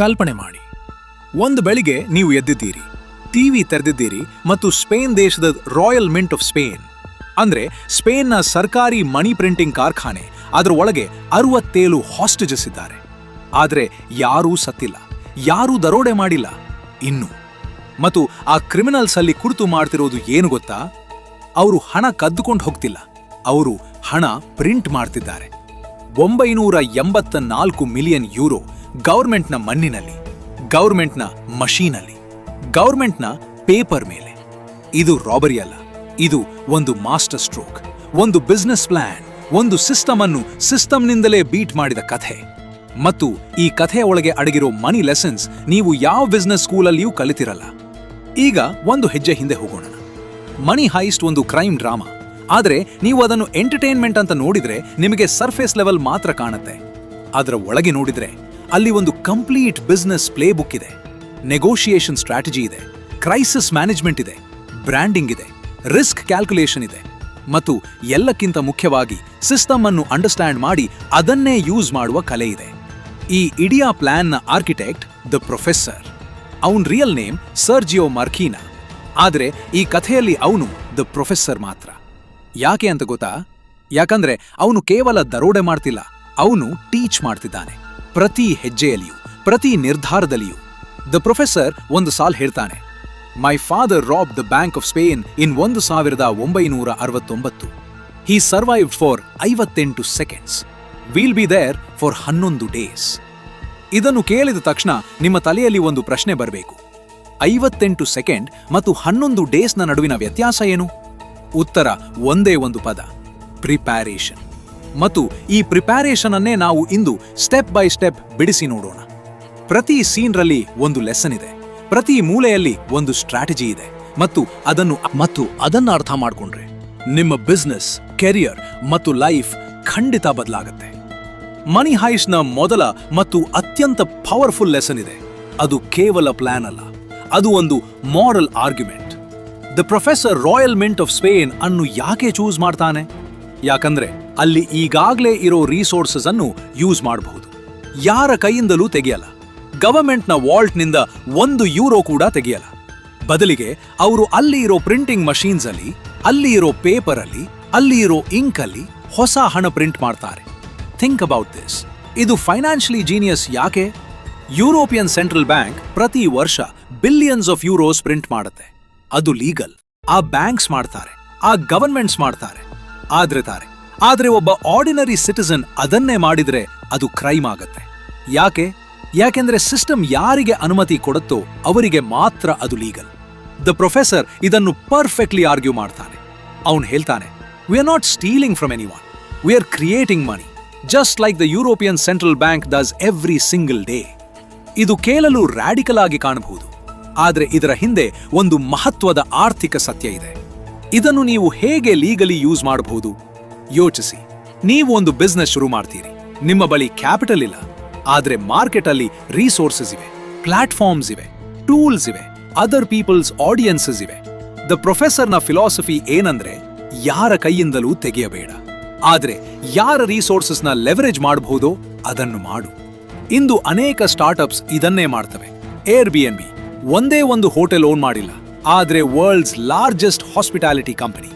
ಕಲ್ಪನೆ ಮಾಡಿ, ಒಂದು ಬೆಳಿಗ್ಗೆ ನೀವು ಎದ್ದಿದ್ದೀರಿ, ಟಿವಿ ತೆರೆದಿದ್ದೀರಿ ಮತ್ತು ಸ್ಪೇನ್ ದೇಶದ ರಾಯಲ್ ಮಿಂಟ್ ಆಫ್ ಸ್ಪೇನ್ ಅಂದ್ರೆ ಸ್ಪೇನ್ನ ಸರ್ಕಾರಿ ಮನಿ ಪ್ರಿಂಟಿಂಗ್ ಕಾರ್ಖಾನೆ, ಅದರ ಒಳಗೆ 67 ಹಾಸ್ಟೇಜಸ್ ಇದ್ದಾರೆ. ಆದರೆ ಯಾರೂ ಸತ್ತಿಲ್ಲ, ಯಾರೂ ದರೋಡೆ ಮಾಡಿಲ್ಲ ಇನ್ನು. ಮತ್ತು ಆ ಕ್ರಿಮಿನಲ್ಸ್ ಅಲ್ಲಿ ಕುಳಿತು ಮಾಡ್ತಿರೋದು ಏನು ಗೊತ್ತಾ? ಅವರು ಹಣ ಕದ್ದುಕೊಂಡು ಹೋಗ್ತಿಲ್ಲ, ಅವರು ಹಣ ಪ್ರಿಂಟ್ ಮಾಡ್ತಿದ್ದಾರೆ. 984 ಮಿಲಿಯನ್ ಯೂರೋ ಗೌರ್ಮೆಂಟ್ನ ಮಣ್ಣಿನಲ್ಲಿ, ಗೌರ್ಮೆಂಟ್ನ ಮಷೀನಲ್ಲಿ, ಗೌರ್ಮೆಂಟ್ನ ಪೇಪರ್ ಮೇಲೆ. ಇದು ರಾಬರಿ ಅಲ್ಲ, ಇದು ಒಂದು ಮಾಸ್ಟರ್ ಸ್ಟ್ರೋಕ್, ಒಂದು ಬಿಸ್ನೆಸ್ ಪ್ಲಾನ್, ಒಂದು ಸಿಸ್ಟಮ್ ಅನ್ನು ಸಿಸ್ಟಮ್ನಿಂದಲೇ ಬೀಟ್ ಮಾಡಿದ ಕಥೆ. ಮತ್ತು ಈ ಕಥೆಯ ಒಳಗೆ ಅಡಗಿರೋ ಮನಿ ಲೆಸನ್ಸ್ ನೀವು ಯಾವ ಬಿಸ್ನೆಸ್ ಸ್ಕೂಲಲ್ಲಿಯೂ ಕಲಿತಿರಲ್ಲ. ಈಗ ಒಂದು ಹೆಜ್ಜೆ ಹಿಂದೆ ಹೋಗೋಣ. ಮನಿ ಹೈಸ್ಟ್ ಒಂದು ಕ್ರೈಮ್ ಡ್ರಾಮಾ, ಆದರೆ ನೀವು ಅದನ್ನು ಎಂಟರ್ಟೈನ್ಮೆಂಟ್ ಅಂತ ನೋಡಿದ್ರೆ ನಿಮಗೆ ಸರ್ಫೇಸ್ ಲೆವೆಲ್ ಮಾತ್ರ ಕಾಣುತ್ತೆ. ಅದರ ಒಳಗೆ ನೋಡಿದ್ರೆ ಅಲ್ಲಿ ಒಂದು ಕಂಪ್ಲೀಟ್ ಬಿಸ್ನೆಸ್ ಪ್ಲೇ ಬುಕ್ ಇದೆ, ನೆಗೋಷಿಯೇಷನ್ ಸ್ಟ್ರಾಟಜಿ ಇದೆ, ಕ್ರೈಸಿಸ್ ಮ್ಯಾನೇಜ್ಮೆಂಟ್ ಇದೆ, ಬ್ರ್ಯಾಂಡಿಂಗ್ ಇದೆ, ರಿಸ್ಕ್ ಕ್ಯಾಲ್ಕುಲೇಷನ್ ಇದೆ, ಮತ್ತು ಎಲ್ಲಕ್ಕಿಂತ ಮುಖ್ಯವಾಗಿ ಸಿಸ್ಟಮ್ ಅನ್ನು ಅಂಡರ್ಸ್ಟ್ಯಾಂಡ್ ಮಾಡಿ ಅದನ್ನೇ ಯೂಸ್ ಮಾಡುವ ಕಲೆ ಇದೆ. ಈ ಇಡೀ ಪ್ಲಾನ್ನ ಆರ್ಕಿಟೆಕ್ಟ್ ದ ಪ್ರೊಫೆಸರ್. ಅವನ್ ರಿಯಲ್ ನೇಮ್ ಸರ್ಜಿಯೋ ಮಾರ್ಕೀನಾ, ಆದರೆ ಈ ಕಥೆಯಲ್ಲಿ ಅವನು ದ ಪ್ರೊಫೆಸರ್ ಮಾತ್ರ. ಯಾಕೆ ಅಂತ ಗೊತ್ತಾ? ಯಾಕಂದ್ರೆ ಅವನು ಕೇವಲ ದರೋಡೆ ಮಾಡ್ತಿಲ್ಲ, ಅವನು ಟೀಚ್ ಮಾಡ್ತಿದ್ದಾನೆ. ಪ್ರತಿ ಹೆಜ್ಜೆಯಲ್ಲಿಯೂ, ಪ್ರತಿ ನಿರ್ಧಾರದಲ್ಲಿಯೂ. ದ ಪ್ರೊಫೆಸರ್ ಒಂದು ಸಾಲ್ ಹೇಳ್ತಾನೆ, my father rob the bank of Spain in 1969. He survived for 58 seconds. Will be there for 11 days. ಇದನ್ನು ಕೇಳಿದ ತಕ್ಷಣ ನಿಮ್ಮ ತಲೆಯಲ್ಲಿ ಒಂದು ಪ್ರಶ್ನೆ ಬರಬೇಕು. 58 ಸೆಕೆಂಡ್ ಮತ್ತು 11 ಡೇಸ್ನ ನಡುವಿನ ವ್ಯತ್ಯಾಸ ಏನು? ಉತ್ತರ ಒಂದೇ ಒಂದು ಪದ, ಪ್ರಿಪ್ಯಾರೇಷನ್. ಮತ್ತು ಈ ಪ್ರಿಪ್ಯಾರೇಷನ್ ಅನ್ನೇ ನಾವು ಇಂದು ಸ್ಟೆಪ್ ಬೈ ಸ್ಟೆಪ್ ಬಿಡಿಸಿ ನೋಡೋಣ. ಪ್ರತಿ ಸೀನ್ರಲ್ಲಿ ಒಂದು ಲೆಸನ್ ಇದೆ, ಪ್ರತಿ ಮೂಲೆಯಲ್ಲಿ ಒಂದು ಸ್ಟ್ರಾಟಜಿ ಇದೆ, ಮತ್ತು ಅದನ್ನು ಅರ್ಥ ಮಾಡಿಕೊಂಡ್ರೆ ನಿಮ್ಮ ಬಿಸ್ನೆಸ್, ಕೆರಿಯರ್ ಮತ್ತು ಲೈಫ್ ಖಂಡಿತ ಬದಲಾಗುತ್ತೆ. ಮನಿ ಹೈಸ್ಟ್ನ ಮೊದಲ ಮತ್ತು ಅತ್ಯಂತ ಪವರ್ಫುಲ್ ಲೆಸನ್ ಇದೆ. ಅದು ಕೇವಲ ಪ್ಲಾನ್ ಅಲ್ಲ, ಅದು ಒಂದು moral argument. The professor royal mint of Spain ಅನ್ನು ಯಾಕೆ ಚೂಸ್ ಮಾಡ್ತಾನೆ? ಯಾಕಂದ್ರೆ ಅಲ್ಲಿ ಈಗಾಗಲೇ ಇರೋ ರಿಸೋರ್ಸಸ್ ಅನ್ನು ಯೂಸ್ ಮಾಡಬಹುದು, ಯಾರ ಕೈಯಿಂದಲೂ ತೆಗೆಯಲ್ಲ. ಗವರ್ಮೆಂಟ್ನ ವಾಲ್ಟ್ನಿಂದ 1 ಯೂರೋ ಕೂಡ ತೆಗೆಯಲ್ಲ. ಬದಲಿಗೆ ಅವರು ಅಲ್ಲಿ ಇರೋ ಪ್ರಿಂಟಿಂಗ್ ಮಷೀನ್ಸ್ ಅಲ್ಲಿ, ಅಲ್ಲಿ ಇರೋ ಪೇಪರ್ ಅಲ್ಲಿ, ಅಲ್ಲಿ ಇರೋ ಇಂಕ್ ಅಲ್ಲಿ ಹೊಸ ಹಣ ಪ್ರಿಂಟ್ ಮಾಡ್ತಾರೆ. Think about this. ಇದು ಫೈನಾನ್ಷಿಯಲಿ ಜೀನಿಯಸ್ ಯಾಕೆ? ಯುರೋಪಿಯನ್ ಸೆಂಟ್ರಲ್ ಬ್ಯಾಂಕ್ ಪ್ರತಿ ವರ್ಷ ಬಿಲಿಯನ್ಸ್ ಆಫ್ ಯೂರೋಸ್ ಪ್ರಿಂಟ್ ಮಾಡುತ್ತೆ. ಅದು ಲೀಗಲ್. ಆ ಬ್ಯಾಂಕ್ಸ್ ಮಾಡ್ತಾರೆ, ಆ ಗವರ್ಮೆಂಟ್ಸ್ ಮಾಡ್ತಾರೆ, ಆದ್ರೆ ಒಬ್ಬ ಆರ್ಡಿನರಿ ಸಿಟಿಸನ್ ಅದನ್ನೇ ಮಾಡಿದ್ರೆ ಅದು ಕ್ರೈಮ್ ಆಗತ್ತೆ. ಯಾಕೆಂದ್ರೆ ಸಿಸ್ಟಮ್ ಯಾರಿಗೆ ಅನುಮತಿ ಕೊಡುತ್ತೋ ಅವರಿಗೆ ಮಾತ್ರ ಅದು ಲೀಗಲ್. ದ ಪ್ರೊಫೆಸರ್ ಇದನ್ನು ಪರ್ಫೆಕ್ಟ್ಲಿ ಆರ್ಗ್ಯೂ ಮಾಡ್ತಾನೆ. ಅವನು ಹೇಳ್ತಾನೆ, we are not stealing from anyone, we are creating money, just like the European central bank does every single day. ಇದು ಕೇಳಲು ರ್ಯಾಡಿಕಲ್ ಆಗಿ ಕಾಣಬಹುದು, ಆದರೆ ಇದರ ಹಿಂದೆ ಒಂದು ಮಹತ್ವದ ಆರ್ಥಿಕ ಸತ್ಯ ಇದೆ. ಇದನ್ನು ನೀವು ಹೇಗೆ ಲೀಗಲಿ ಯೂಸ್ ಮಾಡಬಹುದು? ಯೋಚಿಸಿ. ನೀವು ಒಂದು ಬಿಸ್ನೆಸ್ ಶುರು ಮಾಡ್ತೀರಿ, ನಿಮ್ಮ ಬಳಿ ಕ್ಯಾಪಿಟಲ್ ಇಲ್ಲ, ಆದರೆ ಮಾರ್ಕೆಟ್ ಅಲ್ಲಿ ರಿಸೋರ್ಸಸ್ ಇವೆ, ಪ್ಲಾಟ್ಫಾರ್ಮ್ಸ್ ಇವೆ, ಟೂಲ್ಸ್ ಇವೆ, ಅದರ್ ಪೀಪಲ್ಸ್ ಆಡಿಯನ್ಸಸ್ ಇವೆ. ದ ಪ್ರೊಫೆಸರ್ನ ಫಿಲಾಸಫಿ ಏನಂದ್ರೆ, ಯಾರ ಕೈಯಿಂದಲೂ ತೆಗೆಯಬೇಡ, ಆದ್ರೆ ಯಾರ ರಿಸೋರ್ಸಸ್ನ ಲೆವರೇಜ್ ಮಾಡಬಹುದೋ ಅದನ್ನು ಮಾಡು. ಇಂದು ಅನೇಕ ಸ್ಟಾರ್ಟ್ಅಪ್ಸ್ ಇದನ್ನೇ ಮಾಡ್ತವೆ. ಏರ್ಬಿಎನ್ಬಿ ಒಂದೇ ಒಂದು ಹೋಟೆಲ್ ಓನ್ ಮಾಡಿಲ್ಲ, ಆದ್ರೆ world's largest hospitality company.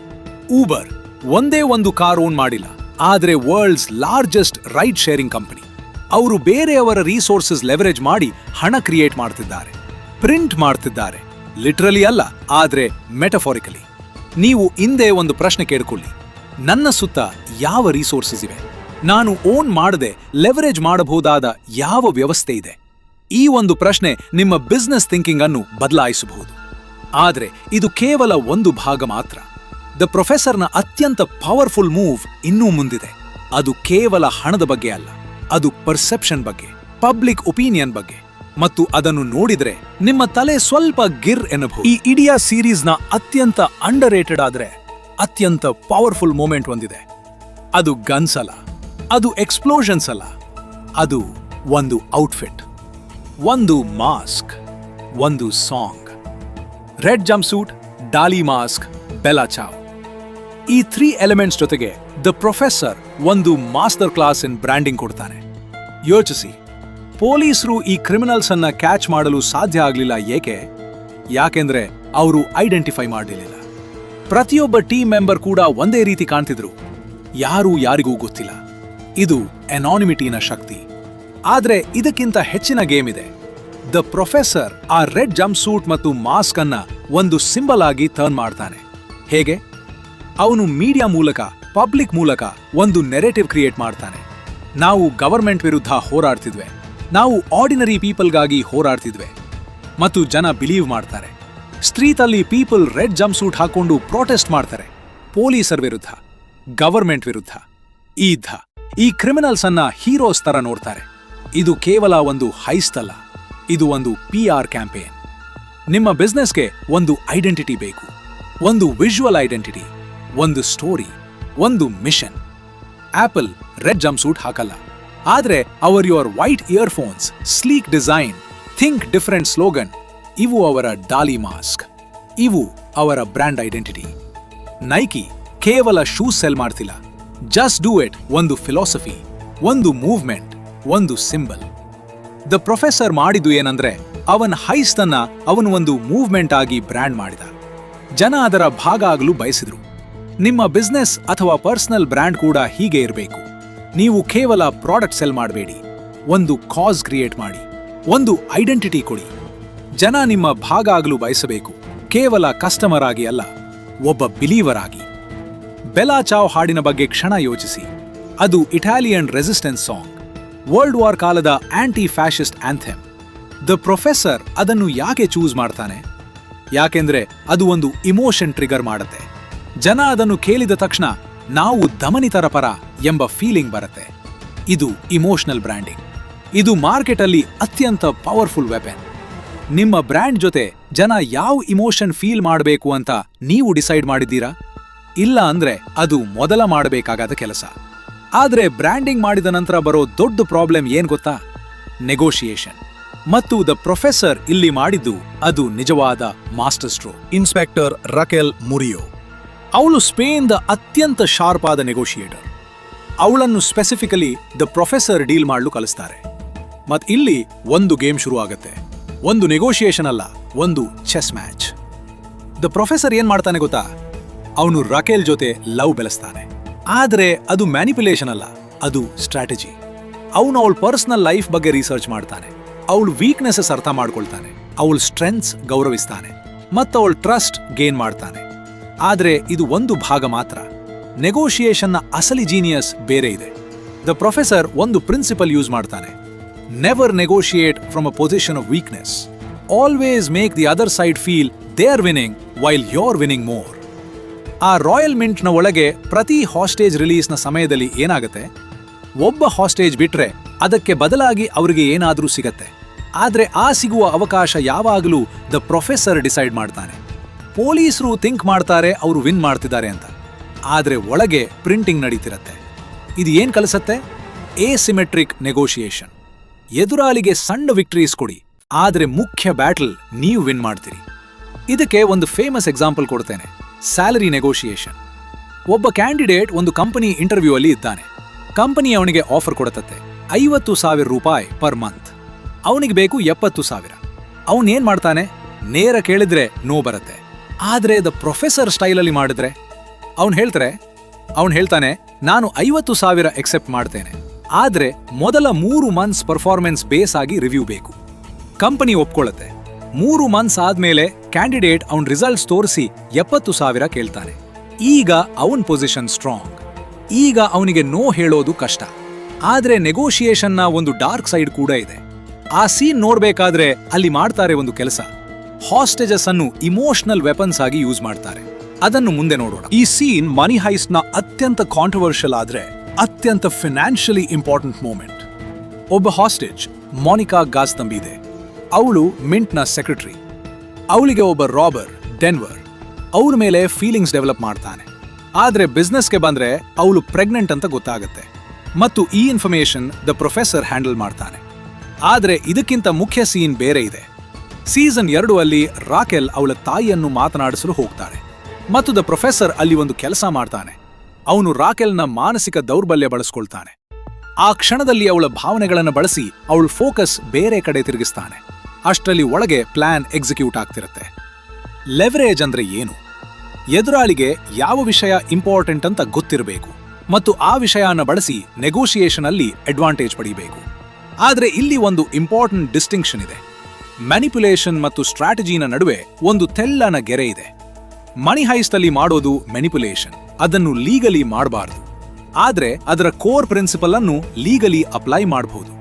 Uber ಒಂದೇ ಒಂದು ಕಾರ್ ಓನ್ ಮಾಡಿಲ್ಲ, ಆದ್ರೆ world's largest ride sharing company. ಅವರು ಬೇರೆಯವರ ರಿಸೋರ್ಸಸ್ ಲೆವರೇಜ್ ಮಾಡಿ ಹಣ ಕ್ರಿಯೇಟ್ ಮಾಡ್ತಿದ್ದಾರೆ, ಪ್ರಿಂಟ್ ಮಾಡ್ತಿದ್ದಾರೆ. ಲಿಟ್ರಲಿ ಅಲ್ಲ, ಆದ್ರೆ ಮೆಟಫಾರಿಕಲಿ. ನೀವು ಹಿಂದೆ ಒಂದು ಪ್ರಶ್ನೆ ಕೇಳಿಕೊಳ್ಳಿ, ನನ್ನ ಸುತ್ತ ಯಾವ ರಿಸೋರ್ಸಸ್ ಇವೆ? ನಾನು ಓನ್ ಮಾಡದೆ ಲೆವರೇಜ್ ಮಾಡಬಹುದಾದ ಯಾವ ವ್ಯವಸ್ಥೆ ಇದೆ? ಈ ಒಂದು ಪ್ರಶ್ನೆ ನಿಮ್ಮ ಬಿಸ್ನೆಸ್ ಥಿಂಕಿಂಗ್ ಅನ್ನು ಬದಲಾಯಿಸಬಹುದು. ಆದರೆ ಇದು ಕೇವಲ ಒಂದು ಭಾಗ ಮಾತ್ರ. ದ ಪ್ರೊಫೆಸರ್ನ ಅತ್ಯಂತ ಪವರ್ಫುಲ್ ಮೂವ್ ಇನ್ನೂ ಮುಂದಿದೆ. ಅದು ಕೇವಲ ಹಣದ ಬಗ್ಗೆ ಅಲ್ಲ, ಅದು ಪರ್ಸೆಪ್ಷನ್ ಬಗ್ಗೆ, ಪಬ್ಲಿಕ್ ಒಪಿನಿಯನ್ ಬಗ್ಗೆ. ಮತ್ತು ಅದನ್ನು ನೋಡಿದ್ರೆ ನಿಮ್ಮ ತಲೆ ಸ್ವಲ್ಪ ಗಿರ್ ಎನ್ನಬಹುದು. ಈ ಇಡೀ ಸೀರೀಸ್ನ ಅತ್ಯಂತ ಅಂಡರ್ ರೇಟೆಡ್ ಆದ್ರೆ ಅತ್ಯಂತ ಪವರ್ಫುಲ್ ಮೂಮೆಂಟ್ ಒಂದಿದೆ. ಅದು ಗನ್ಸ್ ಅಲ್ಲ, ಅದು ಎಕ್ಸ್ಪ್ಲೋಷನ್ಸ್ ಅಲ್ಲ, ಅದು ಒಂದು ಔಟ್ಫಿಟ್, ಒಂದು ಮಾಸ್ಕ್, ಒಂದು song. Red jumpsuit, Dali mask, bella ciao. ಈ 3 ಎಲಿಮೆಂಟ್ಸ್ ಜೊತೆಗೆ ದ ಪ್ರೊಫೆಸರ್ ಒಂದು ಮಾಸ್ಟರ್ ಕ್ಲಾಸ್ ಇನ್ ಬ್ರ್ಯಾಂಡಿಂಗ್ ಕೊಡ್ತಾನೆ. ಯೋಚಿಸಿ, ಪೊಲೀಸರು ಈ ಕ್ರಿಮಿನಲ್ಸ್ ಅನ್ನ ಕ್ಯಾಚ್ ಮಾಡಲು ಸಾಧ್ಯ ಆಗಲಿಲ್ಲ. ಏಕೆ? ಯಾಕೆಂದ್ರೆ ಅವರು ಐಡೆಂಟಿಫೈ ಮಾಡಲಿಲ್ಲ. ಪ್ರತಿಯೊಬ್ಬ ಟೀಮ್ ಮೆಂಬರ್ ಕೂಡ ಒಂದೇ ರೀತಿ ಕಾಣ್ತಿದ್ರು. ಯಾರೂ ಯಾರಿಗೂ ಗೊತ್ತಿಲ್ಲ. ಇದು ಅನಾನಿಮಿಟಿನ ಶಕ್ತಿ. ಆದ್ರೆ ಇದಕ್ಕಿಂತ ಹೆಚ್ಚಿನ ಗೇಮ್ ಇದೆ. ದ ಪ್ರೊಫೆಸರ್ ಆ ರೆಡ್ ಜಂಪ್ ಸೂಟ್ ಮತ್ತು ಮಾಸ್ಕ್ ಅನ್ನ ಒಂದು ಸಿಂಬಲ್ ಆಗಿ ಟರ್ನ್ ಮಾಡ್ತಾನೆ. ಹೇಗೆ? ಅವನು ಮೀಡಿಯಾ ಮೂಲಕ, ಪಬ್ಲಿಕ್ ಮೂಲಕ ಒಂದು ನೆರೇಟಿವ್ ಕ್ರಿಯೇಟ್ ಮಾಡ್ತಾನೆ. ನಾವು ಗವರ್ಮೆಂಟ್ ವಿರುದ್ಧ ಹೋರಾಡ್ತಿದ್ವೆ, ನಾವು ಆರ್ಡಿನರಿ ಪೀಪಲ್ಗಾಗಿ ಹೋರಾಡ್ತಿದ್ವೆ ಮತ್ತು ಜನ ಬಿಲೀವ್ ಮಾಡ್ತಾರೆ. ಸ್ಟ್ರೀಟಲ್ಲಿ ಪೀಪಲ್ ರೆಡ್ ಜಂಪ್ ಸೂಟ್ ಹಾಕೊಂಡು ಪ್ರೊಟೆಸ್ಟ್ ಮಾಡ್ತಾರೆ, ಪೊಲೀಸರ ವಿರುದ್ಧ, ಗವರ್ಮೆಂಟ್ ವಿರುದ್ಧ. ಈ ಕ್ರಿಮಿನಲ್ಸ್ ಅನ್ನ ಹೀರೋಸ್ ತರ ನೋಡ್ತಾರೆ. ಇದು ಕೇವಲ ಒಂದು ಹೈಸ್ಟ್ ಅಲ್ಲ, ಇದು ಒಂದು PR ಕ್ಯಾಂಪೇನ್. ನಿಮ್ಮ ಬಿಸ್ನೆಸ್ಗೆ ಒಂದು ಐಡೆಂಟಿಟಿ ಬೇಕು, ಒಂದು ವಿಜುವಲ್ ಐಡೆಂಟಿಟಿ, ಒಂದು ಸ್ಟೋರಿ, ಒಂದು mission. Apple red jumpsuit ಹಾಕಲ್ಲ, ಆದ್ರೆ your white earphones, sleek design, think different slogan, ಇವು ಅವರ ಡಾಲಿ ಮಾಸ್ಕ್. ಇವು ಅವರ ಬ್ರ್ಯಾಂಡ್ ಐಡೆಂಟಿಟಿ. ನೈಕಿ ಕೇವಲ ಶೂಸ್ ಸೆಲ್ ಮಾಡ್ತಿಲ್ಲ, ಜಸ್ಟ್ ಡೂ ಇಟ್ ಒಂದು ಫಿಲಾಸಫಿ, ಒಂದು ಮೂವ್ಮೆಂಟ್, ಒಂದು ಸಿಂಬಲ್. ದ ಪ್ರೊಫೆಸರ್ ಮಾಡಿದ್ದು ಏನಂದ್ರೆ ಅವನ ಹೈಸ್ತನ್ನ ಅವನು ಒಂದು ಮೂವ್ಮೆಂಟ್ ಆಗಿ ಬ್ರ್ಯಾಂಡ್ ಮಾಡಿದ. ಜನ ಅದರ ಭಾಗ ಆಗಲು ಬಯಸಿದ್ರು. ನಿಮ್ಮ ಬಿಸ್ನೆಸ್ ಅಥವಾ ಪರ್ಸನಲ್ ಬ್ರ್ಯಾಂಡ್ ಕೂಡ ಹೀಗೆ ಇರಬೇಕು. ನೀವು ಕೇವಲ ಪ್ರಾಡಕ್ಟ್ ಸೆಲ್ ಮಾಡಬೇಡಿ, ಒಂದು ಕಾಸ್ ಕ್ರಿಯೇಟ್ ಮಾಡಿ, ಒಂದು ಐಡೆಂಟಿಟಿ ಕೊಡಿ. ಜನ ನಿಮ್ಮ ಭಾಗ ಆಗಲು ಬಯಸಬೇಕು, ಕೇವಲ ಕಸ್ಟಮರ್ ಆಗಿ ಅಲ್ಲ, ಒಬ್ಬ ಬಿಲೀವರ್ ಆಗಿ. ಬೆಲಾ ಚಾವ್ ಹಾಡಿನ ಬಗ್ಗೆ ಕ್ಷಣ ಯೋಚಿಸಿ. ಅದು Italian resistance song, world war ಕಾಲದ ಆಂಟಿ ಫ್ಯಾಷಿಸ್ಟ್ ಆಂಥೆಮ್. ದ ಪ್ರೊಫೆಸರ್ ಅದನ್ನು ಯಾಕೆ ಚೂಸ್ ಮಾಡ್ತಾನೆ? ಯಾಕೆಂದ್ರೆ ಅದು ಒಂದು ಇಮೋಷನ್ ಟ್ರಿಗರ್ ಮಾಡುತ್ತೆ. ಜನ ಅದನ್ನು ಕೇಳಿದ ತಕ್ಷಣ ನಾವು ದಮನಿತರ ಪರ ಎಂಬ ಫೀಲಿಂಗ್ ಬರುತ್ತೆ. ಇದು ಇಮೋಷನಲ್ ಬ್ರ್ಯಾಂಡಿಂಗ್. ಇದು ಮಾರ್ಕೆಟ್ ಅಲ್ಲಿ ಅತ್ಯಂತ ಪವರ್ಫುಲ್ ವೆಪನ್. ನಿಮ್ಮ ಬ್ರ್ಯಾಂಡ್ ಜೊತೆ ಜನ ಯಾವ ಇಮೋಷನ್ ಫೀಲ್ ಮಾಡಬೇಕು ಅಂತ ನೀವು ಡಿಸೈಡ್ ಮಾಡಿದ್ದೀರಾ? ಇಲ್ಲ ಅಂದ್ರೆ ಅದು ಮೊದಲ ಮಾಡಬೇಕಾದ ಕೆಲಸ. ಆದ್ರೆ ಬ್ರ್ಯಾಂಡಿಂಗ್ ಮಾಡಿದ ನಂತರ ಬರೋ ದೊಡ್ಡ ಪ್ರಾಬ್ಲಮ್ ಏನ್ ಗೊತ್ತಾ? ನೆಗೋಷಿಯೇಷನ್. ಮತ್ತು ದ ಪ್ರೊಫೆಸರ್ ಇಲ್ಲಿ ಮಾಡಿದ್ದು ಅದು ನಿಜವಾದ ಮಾಸ್ಟರ್ ಸ್ಟ್ರೋಕ್. ಇನ್ಸ್ಪೆಕ್ಟರ್ ರಕೆಲ್ ಮುರಿಯೋ ಅವಳು ಸ್ಪೇನ್ದ ಅತ್ಯಂತ ಶಾರ್ಪ್ ಆದ ನೆಗೋಷಿಯೇಟರ್. ಅವಳನ್ನು ಸ್ಪೆಸಿಫಿಕಲಿ ದ ಪ್ರೊಫೆಸರ್ ಡೀಲ್ ಮಾಡಲು ಕಲಿಸ್ತಾರೆ. ಮತ್ ಇಲ್ಲಿ ಒಂದು ಗೇಮ್ ಶುರು ಆಗತ್ತೆ. ಒಂದು ನೆಗೋಷಿಯೇಷನ್ ಅಲ್ಲ, ಒಂದು ಚೆಸ್ ಮ್ಯಾಚ್. ದ ಪ್ರೊಫೆಸರ್ ಏನ್ ಮಾಡ್ತಾನೆ ಗೊತ್ತಾ? ಅವನು ರಕೆಲ್ ಜೊತೆ ಲವ್ ಬೆಳೆಸ್ತಾನೆ. ಆದ್ರೆ ಅದು ಮ್ಯಾನಿಪ್ಯುಲೇಷನ್ ಅಲ್ಲ, ಅದು ಸ್ಟ್ರಾಟಜಿ. ಅವನು ಅವಳ ಪರ್ಸನಲ್ ಲೈಫ್ ಬಗ್ಗೆ ರಿಸರ್ಚ್ ಮಾಡ್ತಾನೆ, ಅವಳ ವೀಕ್ನೆಸಸ್ ಅರ್ಥ ಮಾಡ್ಕೊಳ್ತಾನೆ, ಅವಳ ಸ್ಟ್ರೆಂತ್ಸ್ ಗೌರವಿಸ್ತಾನೆ ಮತ್ತು ಅವಳ ಟ್ರಸ್ಟ್ ಗೇನ್ ಮಾಡ್ತಾನೆ. ಆದ್ರೆ ಇದು ಒಂದು ಭಾಗ ಮಾತ್ರ. ನೆಗೋಷಿಯೇಷನ್ನ ಅಸಲಿ ಜೀನಿಯಸ್ ಬೇರೆ ಇದೆ. ದ ಪ್ರೊಫೆಸರ್ ಒಂದು ಪ್ರಿನ್ಸಿಪಲ್ ಯೂಸ್ ಮಾಡ್ತಾನೆ. Never negotiate from a position of weakness. Always make the other side feel they are winning while your winning more. ಆ ರಾಯಲ್ ಮಿಂಟ್ನ ಒಳಗೆ ಪ್ರತಿ ಹಾಸ್ಟೇಜ್ ರಿಲೀಸ್ನ ಸಮಯದಲ್ಲಿ ಏನಾಗುತ್ತೆ? ಒಬ್ಬ ಹಾಸ್ಟೇಜ್ ಬಿಟ್ರೆ ಅದಕ್ಕೆ ಬದಲಾಗಿ ಅವರಿಗೆ ಏನಾದರೂ ಸಿಗತ್ತೆ. ಆದ್ರೆ ಆ ಸಿಗುವ ಅವಕಾಶ ಯಾವಾಗಲೂ ದ ಪ್ರೊಫೆಸರ್ ಡಿಸೈಡ್ ಮಾಡ್ತಾನೆ. ಪೊಲೀಸರು ಥಿಂಕ್ ಮಾಡ್ತಾರೆ ಅವರು ವಿನ್ ಮಾಡ್ತಿದ್ದಾರೆ ಅಂತ, ಆದ್ರೆ ಒಳಗೆ ಪ್ರಿಂಟಿಂಗ್ ನಡೀತಿರತ್ತೆ. ಇದು ಏನ್ ಕಲಿಸತ್ತೆ? ಎಸಿಮೆಟ್ರಿಕ್ ನೆಗೋಷಿಯೇಷನ್. ಎದುರಾಳಿಗೆ ಸಣ್ಣ ವಿಕ್ಟರೀಸ್ ಕೊಡಿ, ಆದ್ರೆ ಮುಖ್ಯ ಬ್ಯಾಟಲ್ ನೀವು ವಿನ್ ಮಾಡ್ತೀರಿ. ಇದಕ್ಕೆ ಒಂದು ಫೇಮಸ್ ಎಕ್ಸಾಂಪಲ್ ಕೊಡ್ತೇನೆ. Salary negotiation. ಒಬ್ಬ ಕ್ಯಾಂಡಿಡೇಟ್ ಒಂದು ಕಂಪನಿ ಇಂಟರ್ವ್ಯೂ ಅಲ್ಲಿ ಇದ್ದಾನೆ. ಕಂಪನಿ ಅವನಿಗೆ ಆಫರ್ ಕೊಡುತ್ತೆ ₹50,000 ಪರ್ ಮಂತ್. ಅವನಿಗೆ ಬೇಕು 70,000. ಅವನೇನ್ ಮಾಡ್ತಾನೆ? ನೇರ ಕೇಳಿದ್ರೆ ನೋ ಬರುತ್ತೆ. ಆದ್ರೆ ದ ಪ್ರೊಫೆಸರ್ ಸ್ಟೈಲಲ್ಲಿ ಮಾಡಿದ್ರೆ ಅವನು ಹೇಳ್ತಾನೆ, ನಾನು 50,000 ಎಕ್ಸೆಪ್ಟ್ ಮಾಡ್ತೇನೆ, ಆದ್ರೆ ಮೊದಲ 3 ಮಂತ್ಸ್ ಪರ್ಫಾರ್ಮೆನ್ಸ್ ಬೇಸ್ ಆಗಿ ರಿವ್ಯೂ ಬೇಕು. ಕಂಪನಿ ಒಪ್ಕೊಳ್ಳುತ್ತೆ. 3 ಮಂತ್ಸ್ ಆದ್ಮೇಲೆ ಕ್ಯಾಂಡಿಡೇಟ್ ಅವನ್ ರಿಸಲ್ಟ್ಸ್ ತೋರಿಸಿ 70,000 ಕೇಳ್ತಾನೆ. ಈಗ ಅವನ್ ಪೊಸಿಷನ್ ಸ್ಟ್ರಾಂಗ್. ಈಗ ಅವನಿಗೆ ನೋ ಹೇಳೋದು ಕಷ್ಟ. ಆದ್ರೆ ನೆಗೋಷಿಯೇಷನ್ನ ಒಂದು ಡಾರ್ಕ್ ಸೈಡ್ ಕೂಡ ಇದೆ. ಆ ಸೀನ್ ನೋಡ್ಬೇಕಾದ್ರೆ ಅಲ್ಲಿ ಮಾಡ್ತಾರೆ ಒಂದು ಕೆಲಸ. ಹಾಸ್ಟೇಜಸ್ ಅನ್ನು ಇಮೋಷನಲ್ ವೆಪನ್ಸ್ ಆಗಿ ಯೂಸ್ ಮಾಡ್ತಾರೆ. ಅದನ್ನು ಮುಂದೆ ನೋಡೋಣ. ಈ ಸೀನ್ ಮನಿ ಹೈಸ್ಟ್ನ ಅತ್ಯಂತ ಕಾಂಟ್ರವರ್ಷಿಯಲ್ ಆದ್ರೆ ಅತ್ಯಂತ ಫಿನಾನ್ಷಿಯಲಿ ಇಂಪಾರ್ಟೆಂಟ್ ಮೂಮೆಂಟ್. ಒಬ್ಬ ಹಾಸ್ಟೇಜ್ ಮೋನಿಕಾ ಗಾಸ್ತಂಬಿ ಇದೆ. ಅವಳು ಮಿಂಟ್ನ ಸೆಕ್ರೆಟರಿ. ಅವಳಿಗೆ ಒಬ್ಬ ರಾಬರ್ ಡೆನ್ವರ್ ಅವ್ರ ಮೇಲೆ ಫೀಲಿಂಗ್ಸ್ ಡೆವಲಪ್ ಮಾಡ್ತಾನೆ. ಆದ್ರೆ ಬಿಸ್ನೆಸ್ಗೆ ಬಂದ್ರೆ ಅವಳು ಪ್ರೆಗ್ನೆಂಟ್ ಅಂತ ಗೊತ್ತಾಗುತ್ತೆ ಮತ್ತು ಈ ಇನ್ಫಾರ್ಮೇಶನ್ ದ ಪ್ರೊಫೆಸರ್ ಹ್ಯಾಂಡಲ್ ಮಾಡ್ತಾನೆ. ಆದ್ರೆ ಇದಕ್ಕಿಂತ ಮುಖ್ಯ ಸೀನ್ ಬೇರೆ ಇದೆ. ಸೀಸನ್ 2 ಅಲ್ಲಿ ರಾಕೆಲ್ ಅವಳ ತಾಯಿಯನ್ನು ಮಾತನಾಡಿಸಲು ಹೋಗ್ತಾಳೆ ಮತ್ತು ದ ಪ್ರೊಫೆಸರ್ ಅಲ್ಲಿ ಒಂದು ಕೆಲಸ ಮಾಡ್ತಾನೆ. ಅವನು ರಾಕೆಲ್ನ ಮಾನಸಿಕ ದೌರ್ಬಲ್ಯ ಬಳಸ್ಕೊಳ್ತಾನೆ. ಆ ಕ್ಷಣದಲ್ಲಿ ಅವಳ ಭಾವನೆಗಳನ್ನು ಬಳಸಿ ಅವಳ ಫೋಕಸ್ ಬೇರೆ ಕಡೆ ತಿರುಗಿಸ್ತಾನೆ. ಅಷ್ಟರಲ್ಲಿ ಒಳಗೆ ಪ್ಲಾನ್ ಎಕ್ಸಿಕ್ಯೂಟ್ ಆಗ್ತಿರುತ್ತೆ. ಲೆವರೇಜ್ ಅಂದ್ರೆ ಏನು? ಎದುರಾಳಿಗೆ ಯಾವ ವಿಷಯ ಇಂಪಾರ್ಟೆಂಟ್ ಅಂತ ಗೊತ್ತಿರಬೇಕು ಮತ್ತು ಆ ವಿಷಯನ ಬಳಸಿ ನೆಗೋಷಿಯೇಷನ್ ಅಲ್ಲಿ ಅಡ್ವಾಂಟೇಜ್ ಪಡಿಬೇಕು. ಆದ್ರೆ ಇಲ್ಲಿ ಒಂದು ಇಂಪಾರ್ಟೆಂಟ್ ಡಿಸ್ಟಿಂಕ್ಷನ್ ಇದೆ. ಮ್ಯಾನಿಪ್ಯುಲೇಷನ್ ಮತ್ತು ಸ್ಟ್ರಾಟಜಿನ ನಡುವೆ ಒಂದು ತೆಳ್ಳನ ಗೆರೆ ಇದೆ. ಮನಿ ಹೈಸ್ಟ್ ಅಲ್ಲಿ ಮಾಡೋದು ಮ್ಯಾನಿಪ್ಯುಲೇಷನ್, ಅದನ್ನು ಲೀಗಲಿ ಮಾಡಬಾರದು. ಆದ್ರೆ ಅದರ ಕೋರ್ ಪ್ರಿನ್ಸಿಪಲ್ ಅನ್ನು ಲೀಗಲಿ ಅಪ್ಲೈ ಮಾಡಬಹುದು.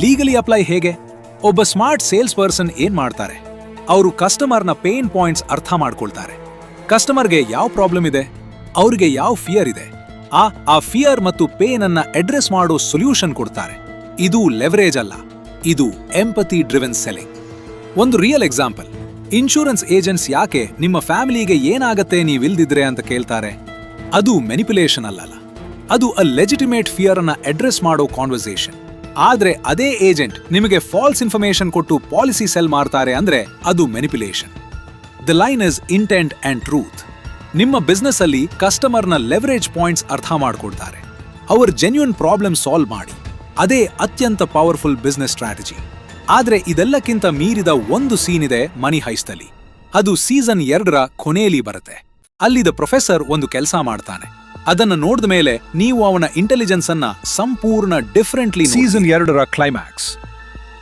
ಲೀಗಲಿ ಅಪ್ಲೈ ಹೇಗೆ? ಒಬ್ಬ ಸ್ಮಾರ್ಟ್ ಸೇಲ್ಸ್ ಪರ್ಸನ್ ಏನ್ ಮಾಡ್ತಾರೆ? ಅವರು ಕಸ್ಟಮರ್ನ ಪೇನ್ ಪಾಯಿಂಟ್ಸ್ ಅರ್ಥ ಮಾಡ್ಕೊಳ್ತಾರೆ. ಕಸ್ಟಮರ್ಗೆ ಯಾವ ಪ್ರಾಬ್ಲಮ್ ಇದೆ, ಅವ್ರಿಗೆ ಯಾವ ಫಿಯರ್ ಇದೆ, ಆ ಫಿಯರ್ ಮತ್ತು ಪೇನ್ ಅನ್ನ ಅಡ್ರೆಸ್ ಮಾಡೋ ಸೊಲ್ಯೂಷನ್ ಕೊಡ್ತಾರೆ. ಇದು ಲೆವರೇಜ್ ಅಲ್ಲ, ಇದು ಎಂಪತಿ ಡ್ರಿವೆನ್ ಸೆಲ್ಲಿಂಗ್. ಒಂದು ರಿಯಲ್ ಎಕ್ಸಾಂಪಲ್, ಇನ್ಶೂರೆನ್ಸ್ ಏಜೆಂಟ್ಸ್ ಯಾಕೆ ನಿಮ್ಮ ಫ್ಯಾಮಿಲಿಗೆ ಏನಾಗತ್ತೆ ನೀವಿಲ್ದಿದ್ರೆ ಅಂತ ಕೇಳ್ತಾರೆ? ಅದು ಮ್ಯಾನಿಪ್ಯುಲೇಷನ್ ಅಲ್ಲಲ್ಲ, ಅದು ಅ ಲೆಜಿಟಿಮೇಟ್ ಫಿಯರ್ ಅನ್ನ ಅಡ್ರೆಸ್ ಮಾಡೋ ಕಾನ್ವರ್ಸೇಷನ್. ಆದ್ರೆ ಅದೇ ಏಜೆಂಟ್ ನಿಮಗೆ ಫಾಲ್ಸ್ ಇನ್ಫಾರ್ಮೇಶನ್ ಕೊಟ್ಟು ಪಾಲಿಸಿ ಸೆಲ್ ಮಾಡ್ತಾರೆ ಅಂದ್ರೆ ಅದು manipulation. The line is intent and truth. ನಿಮ್ಮ ಬಿಸ್ನೆಸ್ ಅಲ್ಲಿ ಕಸ್ಟಮರ್ನ ಲೆವರೇಜ್ ಪಾಯಿಂಟ್ಸ್ ಅರ್ಥ ಮಾಡ್ಕೊಡ್ತಾರೆ, ಅವರ ಜೆನ್ಯೂನ್ ಪ್ರಾಬ್ಲಮ್ ಸಾಲ್ವ್ ಮಾಡಿ. ಅದೇ ಅತ್ಯಂತ ಪವರ್ಫುಲ್ ಬಿಸ್ನೆಸ್ ಸ್ಟ್ರಾಟಜಿ. ಆದ್ರೆ ಇದೆಲ್ಲಕ್ಕಿಂತ ಮೀರಿದ ಒಂದು ಸೀನ್ ಇದೆ ಮನಿ ಹೈಸ್ಟಲ್ಲಿ. ಅದು ಸೀಸನ್ 2ರ ಕೊನೆಯಲ್ಲಿ ಬರುತ್ತೆ. ಅಲ್ಲಿದ್ದ ಪ್ರೊಫೆಸರ್ ಒಂದು ಕೆಲಸ ಮಾಡ್ತಾನೆ. ಅದನ್ನ ನೋಡಿದ ಮೇಲೆ ನೀವು ಅವನ ಇಂಟೆಲಿಜೆನ್ಸ್ ಅನ್ನ ಸಂಪೂರ್ಣ ಡಿಫರೆಂಟ್ಲಿ. ಸೀಸನ್ 2ರ ಕ್ಲೈಮ್ಯಾಕ್ಸ್.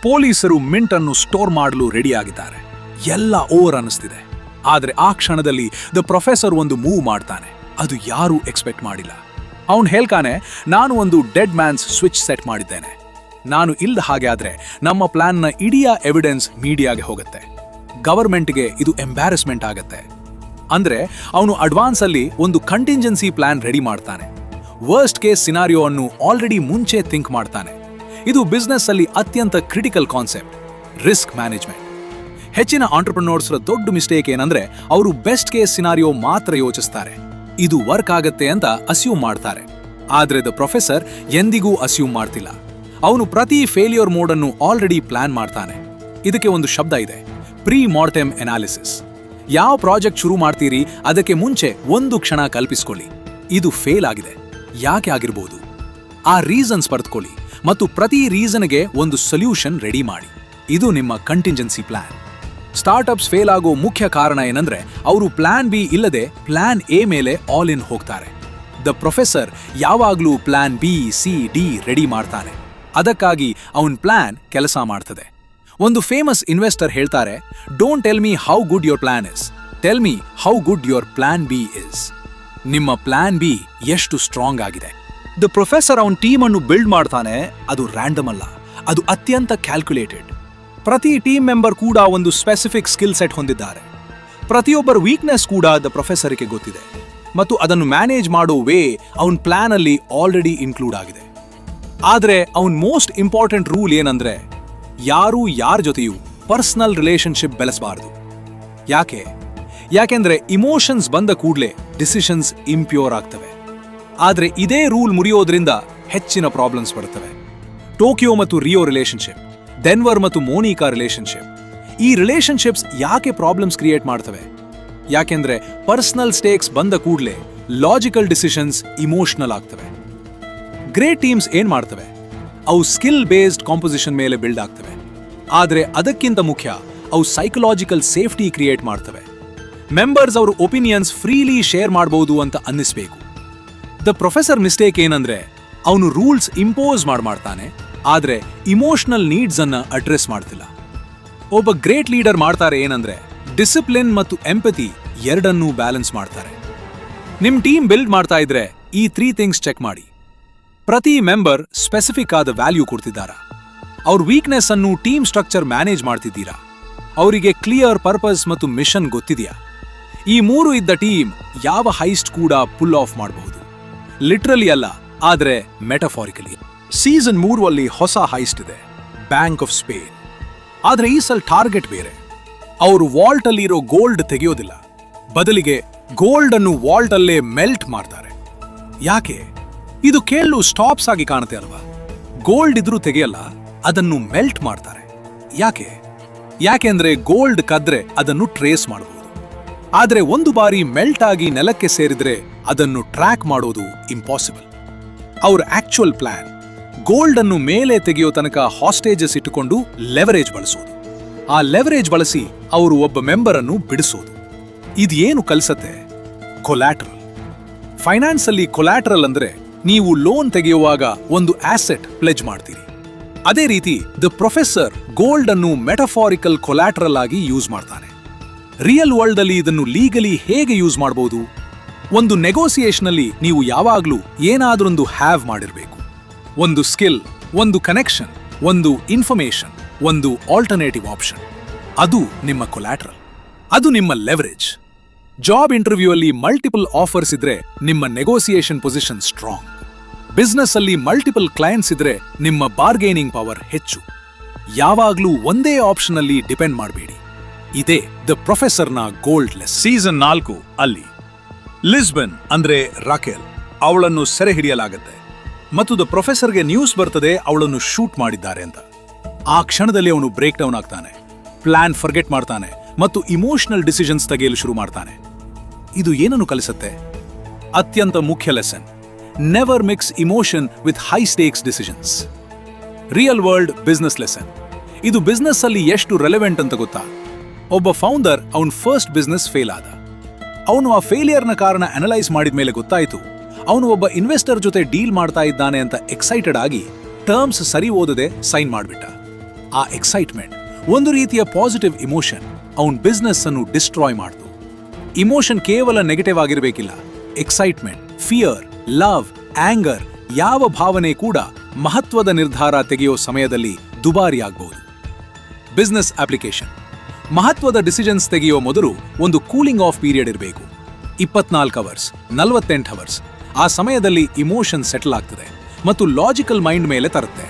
ಪೊಲೀಸರು ಮಿಂಟ್ ಅನ್ನು ಸ್ಟೋರ್ ಮಾಡಲು ರೆಡಿಯಾಗಿದ್ದಾರೆ. ಎಲ್ಲ ಓವರ್ ಅನ್ನಿಸ್ತಿದೆ. ಆದ್ರೆ ಆ ಕ್ಷಣದಲ್ಲಿ ದ ಪ್ರೊಫೆಸರ್ ಒಂದು ಮೂವ್ ಮಾಡ್ತಾನೆ. ಅದು ಯಾರೂ ಎಕ್ಸ್ಪೆಕ್ಟ್ ಮಾಡಿಲ್ಲ. ಅವನು ಹೇಳ್ತಾನೆ, ನಾನು ಒಂದು ಡೆಡ್ ಮ್ಯಾನ್ಸ್ ಸ್ವಿಚ್ ಸೆಟ್ ಮಾಡಿದ್ದೇನೆ. ನಾನು ಇಲ್ದ ಹಾಗೆ ಆದ್ರೆ ನಮ್ಮ ಪ್ಲಾನ್ನ ಇಡೀ ಎವಿಡೆನ್ಸ್ ಮೀಡಿಯಾಗೆ ಹೋಗುತ್ತೆ. ಗವರ್ಮೆಂಟ್ಗೆ ಇದು ಎಂಬ್ಯಾರಸ್ಮೆಂಟ್ ಆಗತ್ತೆ. ಅಂದ್ರೆ ಅವನು ಅಡ್ವಾನ್ಸ್ ಅಲ್ಲಿ ಒಂದು ಕಂಟಿಂಜೆನ್ಸಿ ಪ್ಲಾನ್ ರೆಡಿ ಮಾಡ್ತಾನೆ. ವರ್ಸ್ಟ್ ಕೇಸ್ ಸಿನಾರಿಯೋ ಅನ್ನು ಆಲ್ರೆಡಿ ಮುಂಚೆ ಥಿಂಕ್ ಮಾಡ್ತಾನೆ. ಇದು ಬಿಸ್ನೆಸ್ ಅಲ್ಲಿ ಅತ್ಯಂತ ಕ್ರಿಟಿಕಲ್ ಕಾನ್ಸೆಪ್ಟ್, ರಿಸ್ಕ್ ಮ್ಯಾನೇಜ್ಮೆಂಟ್. ಹೆಚ್ಚಿನ ಆಂಟ್ರಪ್ರನೋರ್ಸ್ರ ದೊಡ್ಡ ಮಿಸ್ಟೇಕ್ ಏನಂದ್ರೆ ಅವರು ಬೆಸ್ಟ್ ಕೇಸ್ ಸಿನಾರಿಯೋ ಮಾತ್ರ ಯೋಚಿಸ್ತಾರೆ, ಇದು ವರ್ಕ್ ಆಗತ್ತೆ ಅಂತ ಅಸ್ಯೂಮ್ ಮಾಡ್ತಾರೆ. ಆದ್ರೆ ದ ಪ್ರೊಫೆಸರ್ ಎಂದಿಗೂ ಅಸ್ಯೂಮ್ ಮಾಡ್ತಿಲ್ಲ. ಅವನು ಪ್ರತಿ ಫೇಲ್ಯೂರ್ ಮೋಡ್ ಅನ್ನು ಆಲ್ರೆಡಿ ಪ್ಲಾನ್ ಮಾಡ್ತಾನೆ. ಇದಕ್ಕೆ ಒಂದು ಶಬ್ದ ಇದೆ, ಪ್ರೀ ಮಾರ್ಟೆಮ್ ಅನಾಲಿಸಿಸ್. ಯಾವ ಪ್ರಾಜೆಕ್ಟ್ ಶುರು ಮಾಡ್ತೀರಿ ಅದಕ್ಕೆ ಮುಂಚೆ ಒಂದು ಕ್ಷಣ ಕಲ್ಪಿಸ್ಕೊಳ್ಳಿ, ಇದು ಫೇಲ್ ಆಗಿದೆ, ಯಾಕೆ ಆಗಿರ್ಬೋದು, ಆ ರೀಸನ್ಸ್ ಬರೆದುಕೊಳ್ಳಿ ಮತ್ತು ಪ್ರತಿ ರೀಸನ್ಗೆ ಒಂದು ಸೊಲ್ಯೂಷನ್ ರೆಡಿ ಮಾಡಿ. ಇದು ನಿಮ್ಮ ಕಂಟಿಂಜೆನ್ಸಿ ಪ್ಲಾನ್. ಸ್ಟಾರ್ಟ್ಅಪ್ಸ್ ಫೇಲ್ ಆಗೋ ಮುಖ್ಯ ಕಾರಣ ಏನಂದ್ರೆ ಅವರು ಪ್ಲಾನ್ ಬಿ ಇಲ್ಲದೆ ಪ್ಲಾನ್ ಎ ಮೇಲೆ ಆಲ್ ಇನ್ ಹೋಗ್ತಾರೆ. ದ ಪ್ರೊಫೆಸರ್ ಯಾವಾಗ್ಲೂ plan B, C, D ready ಮಾಡ್ತಾನೆ. ಅದಕ್ಕಾಗಿ ಅವನ್ ಪ್ಲಾನ್ ಕೆಲಸ ಮಾಡ್ತದೆ. ಒಂದು ಫೇಮಸ್ ಇನ್ವೆಸ್ಟರ್ ಹೇಳ್ತಾರೆ, don't tell me how good your plan is, tell me how good your plan B is. ನಿಮ್ಮ ಪ್ಲಾನ್ ಬಿ ಎಷ್ಟು ಸ್ಟ್ರಾಂಗ್ ಆಗಿದೆ. ದ ಪ್ರೊಫೆಸರ್ ಅವನ್ ಟೀಮ್ ಅನ್ನು ಬಿಲ್ಡ್ ಮಾಡ್ತಾನೆ. ಅದು ರ್ಯಾಂಡಮ್ ಅಲ್ಲ, ಅದು ಅತ್ಯಂತ ಕ್ಯಾಲ್ಕುಲೇಟೆಡ್. ಪ್ರತಿ ಟೀಮ್ ಮೆಂಬರ್ ಕೂಡ ಒಂದು ಸ್ಪೆಸಿಫಿಕ್ ಸ್ಕಿಲ್ ಸೆಟ್ ಹೊಂದಿದ್ದಾರೆ. ಪ್ರತಿಯೊಬ್ಬರ ವೀಕ್ನೆಸ್ ಕೂಡ ದ ಪ್ರೊಫೆಸರ್ಗೆ ಗೊತ್ತಿದೆ ಮತ್ತು ಅದನ್ನು ಮ್ಯಾನೇಜ್ ಮಾಡೋ ವೇ ಅವನ್ ಪ್ಲಾನ್ ಅಲ್ಲಿ ಆಲ್ರೆಡಿ ಇನ್ಕ್ಲೂಡ್ ಆಗಿದೆ. ಆದ್ರೆ ಅವನ್ ಮೋಸ್ಟ್ ಇಂಪಾರ್ಟೆಂಟ್ ರೂಲ್ ಏನಂದ್ರೆ ಯಾರೂ ಯಾರ ಜೊತೆಯೂ ಪರ್ಸನಲ್ ರಿಲೇಶನ್ಶಿಪ್ ಬೆಳೆಸಬಾರದು. ಯಾಕೆಂದ್ರೆ ಇಮೋಷನ್ಸ್ ಬಂದ ಕೂಡಲೇ ಡಿಸಿಷನ್ಸ್ ಇಂಪ್ಯೂರ್ ಆಗ್ತವೆ. ಆದ್ರೆ ಇದೇ ರೂಲ್ ಮುರಿಯೋದ್ರಿಂದ ಹೆಚ್ಚಿನ ಪ್ರಾಬ್ಲಮ್ಸ್ ಬರ್ತವೆ. ಟೋಕಿಯೋ ಮತ್ತು ರಿಯೋ ರಿಲೇಶನ್ಶಿಪ್, ಡೆನ್ವರ್ ಮತ್ತು ಮೋನಿಕಾ ರಿಲೇಶನ್ಶಿಪ್, ಈ ರಿಲೇಶನ್ಶಿಪ್ಸ್ ಯಾಕೆ ಪ್ರಾಬ್ಲಮ್ಸ್ ಕ್ರಿಯೇಟ್ ಮಾಡ್ತವೆ? ಯಾಕೆಂದ್ರೆ ಪರ್ಸನಲ್ ಸ್ಟೇಕ್ಸ್ ಬಂದ ಕೂಡಲೇ ಲಾಜಿಕಲ್ ಡಿಸಿಷನ್ಸ್ ಇಮೋಷನಲ್ ಆಗ್ತವೆ. ಗ್ರೇಟ್ ಟೀಮ್ಸ್ ಏನ್ ಮಾಡ್ತವೆ? ಅವು ಸ್ಕಿಲ್ ಬೇಸ್ಡ್ ಕಾಂಪೋಸಿಷನ್ ಮೇಲೆ ಬಿಲ್ಡ್ ಆಗ್ತವೆ. ಆದ್ರೆ ಅದಕ್ಕಿಂತ ಮುಖ್ಯ, ಅವು ಸೈಕಲಾಜಿಕಲ್ ಸೇಫ್ಟಿ ಕ್ರಿಯೇಟ್ ಮಾಡ್ತವೆ. ಮೆಂಬರ್ಸ್ ಅವ್ರ ಒಪಿನಿಯನ್ಸ್ ಫ್ರೀಲಿ ಶೇರ್ ಮಾಡಬಹುದು ಅಂತ ಅನ್ನಿಸ್ಬೇಕು. ದ ಪ್ರೊಫೆಸರ್ ಮಿಸ್ಟೇಕ್ ಏನಂದ್ರೆ ಅವನು ರೂಲ್ಸ್ ಇಂಪೋಸ್ ಮಾಡ್ತಾನೆ, ಆದ್ರೆ ಇಮೋಷನಲ್ ನೀಡ್ಸ್ ಅನ್ನ ಅಡ್ರೆಸ್ ಮಾಡ್ತಿಲ್ಲ. ಒಬ್ಬ ಗ್ರೇಟ್ ಲೀಡರ್ ಮಾಡ್ತಾರೆ ಏನಂದ್ರೆ ಡಿಸಿಪ್ಲಿನ್ ಮತ್ತು ಎಂಪತಿ ಎರಡನ್ನೂ ಬ್ಯಾಲೆನ್ಸ್ ಮಾಡ್ತಾರೆ. ನಿಮ್ ಟೀಮ್ ಬಿಲ್ಡ್ ಮಾಡ್ತಾ ಇದ್ರೆ ಈ 3 ಥಿಂಗ್ಸ್ ಚೆಕ್ ಮಾಡಿ. ಪ್ರತಿ ಮೆಂಬರ್ ಸ್ಪೆಸಿಫಿಕ್ ಆದ ವ್ಯಾಲ್ಯೂ ಕೊಡ್ತಿದ್ದಾರಾ? ಅವ್ರ ವೀಕ್ನೆಸ್ ಅನ್ನು ಟೀಮ್ ಸ್ಟ್ರಕ್ಚರ್ ಮ್ಯಾನೇಜ್ ಮಾಡ್ತಿದ್ದೀರಾ? ಅವರಿಗೆ ಕ್ಲಿಯರ್ ಪರ್ಪಸ್ ಮತ್ತು ಮಿಷನ್ ಗೊತ್ತಿದೆಯಾ? ಈ 3 ಇದ್ದ ಟೀಮ್ ಯಾವ ಹೈಸ್ಟ್ ಕೂಡ ಪುಲ್ ಆಫ್ ಮಾಡಬಹುದು. ಲಿಟ್ರಲಿ ಅಲ್ಲ, ಆದ್ರೆ ಮೆಟಫಾರಿಕಲಿ. ಸೀಸನ್ 3 ಅಲ್ಲಿ ಹೊಸ ಹೈಸ್ಟ್ ಇದೆ, ಬ್ಯಾಂಕ್ ಆಫ್ ಸ್ಪೇನ್. ಆದ್ರೆ ಈ ಸಲ ಟಾರ್ಗೆಟ್ ಬೇರೆ. ಅವರು ವಾಲ್ಟ್ ಅಲ್ಲಿರೋ ಗೋಲ್ಡ್ ತೆಗೆಯೋದಿಲ್ಲ, ಬದಲಿಗೆ ಗೋಲ್ಡ್ ಅನ್ನು ವಾಲ್ಟ್ ಅಲ್ಲೇ ಮೆಲ್ಟ್ ಮಾಡ್ತಾರೆ. ಯಾಕೆ? ಇದು ಕೇಳಲು ಸ್ಟಾಪ್ಸ್ ಆಗಿ ಕಾಣುತ್ತೆ ಅಲ್ವಾ? ಗೋಲ್ಡ್ ಇದ್ರೂ ತೆಗೆಯಲ್ಲ, ಅದನ್ನು ಮೆಲ್ಟ್ ಮಾಡ್ತಾರೆ. ಯಾಕೆಂದ್ರೆ ಗೋಲ್ಡ್ ಕದ್ರೆ ಅದನ್ನು ಟ್ರೇಸ್ ಮಾಡಬಹುದು. ಆದ್ರೆ ಒಂದು ಬಾರಿ ಮೆಲ್ಟ್ ಆಗಿ ನೆಲಕ್ಕೆ ಸೇರಿದ್ರೆ ಅದನ್ನು ಟ್ರ್ಯಾಕ್ ಮಾಡೋದು ಇಂಪಾಸಿಬಲ್. ಅವ್ರ ಆಕ್ಚುಯಲ್ ಪ್ಲಾನ್ ಗೋಲ್ಡ್ ಅನ್ನು ಮೇಲೆ ತೆಗೆಯೋ ತನಕ ಹಾಸ್ಟೇಜಸ್ ಇಟ್ಟುಕೊಂಡು ಲೆವರೇಜ್ ಬಳಸೋದು. ಆ ಲೆವರೇಜ್ ಬಳಸಿ ಅವರು ಒಬ್ಬ ಮೆಂಬರ್ ಅನ್ನು ಬಿಡಿಸೋದು. ಇದೇನು ಕಲಿಸತ್ತೆ? ಕೊಲ್ಯಾಟ್ರಲ್. ಫೈನಾನ್ಸ್ ಅಲ್ಲಿ ಕೊಲ್ಯಾಟ್ರಲ್ ಅಂದ್ರೆ ನೀವು ಲೋನ್ ತೆಗೆಯುವಾಗ ಒಂದು ಆಸೆಟ್ ಪ್ಲೆಜ್ ಮಾಡ್ತೀರಿ. ಅದೇ ರೀತಿ ದ ಪ್ರೊಫೆಸರ್ ಗೋಲ್ಡ್ ಅನ್ನು ಮೆಟಫಾರಿಕಲ್ ಕೊಲ್ಯಾಟ್ರಲ್ ಆಗಿ ಯೂಸ್ ಮಾಡ್ತಾನೆ. ರಿಯಲ್ ವರ್ಲ್ಡ್ ಅಲ್ಲಿ ಇದನ್ನು ಲೀಗಲಿ ಹೇಗೆ ಯೂಸ್ ಮಾಡಬಹುದು? ಒಂದು ನೆಗೋಸಿಯೇಷನ್ ಅಲ್ಲಿ ನೀವು ಯಾವಾಗ್ಲೂ ಏನಾದ್ರೊಂದು ಹ್ಯಾವ್ ಮಾಡಿರ್ಬೇಕು. ಒಂದು ಸ್ಕಿಲ್, ಒಂದು ಕನೆಕ್ಷನ್, ಒಂದು ಇನ್ಫಾರ್ಮೇಶನ್, ಒಂದು ಆಲ್ಟರ್ನೇಟಿವ್ ಆಪ್ಷನ್. ಅದು ನಿಮ್ಮ ಕೊಲ್ಯಾಟ್ರಲ್, ಅದು ನಿಮ್ಮ ಲೆವರೇಜ್. ಜಾಬ್ ಇಂಟರ್ವ್ಯೂ ಅಲ್ಲಿ ಮಲ್ಟಿಪಲ್ ಆಫರ್ಸ್ ಇದ್ರೆ ನಿಮ್ಮ ನೆಗೋಸಿಯೇಷನ್ ಪೊಸಿಷನ್ ಸ್ಟ್ರಾಂಗ್. ಬಿಸ್ನೆಸ್ ಅಲ್ಲಿ ಮಲ್ಟಿಪಲ್ ಕ್ಲೈಂಟ್ಸ್ ಇದ್ರೆ ನಿಮ್ಮ ಬಾರ್ಗೇನಿಂಗ್ ಪವರ್ ಹೆಚ್ಚು. ಯಾವಾಗ್ಲೂ ಒಂದೇ ಆಪ್ಷನ್ ಅಲ್ಲಿ ಡಿಪೆಂಡ್ ಮಾಡಬೇಡಿ. ಇದೇ ದ ಪ್ರೊಫೆಸರ್ನ ಗೋಲ್ಡ್ ಲೆಸ್. ಸೀಸನ್ 4 ಅಲ್ಲಿ ಲಿಸ್ಬನ್ ಅಂದ್ರೆ ರಾಕೆಲ್, ಅವಳನ್ನು ಸೆರೆ ಹಿಡಿಯಲಾಗುತ್ತೆ ಮತ್ತು ದ ಪ್ರೊಫೆಸರ್ಗೆ ನ್ಯೂಸ್ ಬರ್ತದೆ ಅವಳನ್ನು ಶೂಟ್ ಮಾಡಿದ್ದಾರೆ ಅಂತ. ಆ ಕ್ಷಣದಲ್ಲಿ ಅವನು ಬ್ರೇಕ್ ಡೌನ್ ಆಗ್ತಾನೆ, ಪ್ಲಾನ್ ಫರ್ಗೆಟ್ ಮಾಡ್ತಾನೆ ಮತ್ತು ಇಮೋಷನಲ್ ಡಿಸಿಷನ್ಸ್ ತೆಗೆಯಲು ಶುರು ಮಾಡ್ತಾನೆ. ಇದು ಏನನ್ನು ಕಲಿಸುತ್ತೆ? ಅತ್ಯಂತ ಮುಖ್ಯ lesson: never mix emotion with high stakes decisions. Real world business lesson. ಇದು ಬಿಸ್ನೆಸ್ ಅಲ್ಲಿ ಎಷ್ಟು ರೆಲೆವೆಂಟ್ ಅಂತ ಗೊತ್ತಾ? ಒಬ್ಬ ಫೌಂಡರ್ ಅವನ್ ಫಸ್ಟ್ ಬಿಸ್ನೆಸ್ ಫೇಲ್ ಆದ. ಅವನು ಆ ಫೇಲಿಯರ್ನ ಕಾರಣ ಅನಲೈಸ್ ಮಾಡಿದ ಮೇಲೆ ಗೊತ್ತಾಯಿತು ಅವನು ಒಬ್ಬ ಇನ್ವೆಸ್ಟರ್ ಜೊತೆ ಡೀಲ್ ಮಾಡ್ತಾ ಇದ್ದಾನೆ ಅಂತ ಎಕ್ಸೈಟೆಡ್ ಆಗಿ ಟರ್ಮ್ಸ್ ಸರಿ ಓದದೆ ಸೈನ್ ಮಾಡಿಬಿಟ್ಟ. ಆ ಎಕ್ಸೈಟ್ಮೆಂಟ್, ಒಂದು ರೀತಿಯ ಪಾಸಿಟಿವ್ ಇಮೋಷನ್, ಅವನ್ ಬಿಸ್ನೆಸ್ ಅನ್ನು ಡಿಸ್ಟ್ರಾಯ್ ಮಾಡ್ತು. ಇಮೋಷನ್ ಕೇವಲ ನೆಗೆಟಿವ್ ಆಗಿರಬೇಕಿಲ್ಲ. ಎಕ್ಸೈಟ್ಮೆಂಟ್, ಫಿಯರ್, ಲವ್, ಆಂಗರ್, ಯಾವ ಭಾವನೆ ಕೂಡ ಮಹತ್ವದ ನಿರ್ಧಾರ ತೆಗೆಯೋ ಸಮಯದಲ್ಲಿ ದುಬಾರಿ ಆಗಬಹುದು. Business application. ಮಹತ್ವದ ಡಿಸಿಷನ್ಸ್ ತೆಗೆಯೋ ಮೊದಲು ಒಂದು ಕೂಲಿಂಗ್ ಆಫ್ ಪೀರಿಯಡ್ ಇರಬೇಕು. 24 ಅವರ್ಸ್, 48 ಅವರ್ಸ್. ಆ ಸಮಯದಲ್ಲಿ ಇಮೋಷನ್ ಸೆಟಲ್ ಆಗ್ತದೆ ಮತ್ತು ಲಾಜಿಕಲ್ ಮೈಂಡ್ ಮೇಲೆ ತರುತ್ತೆ.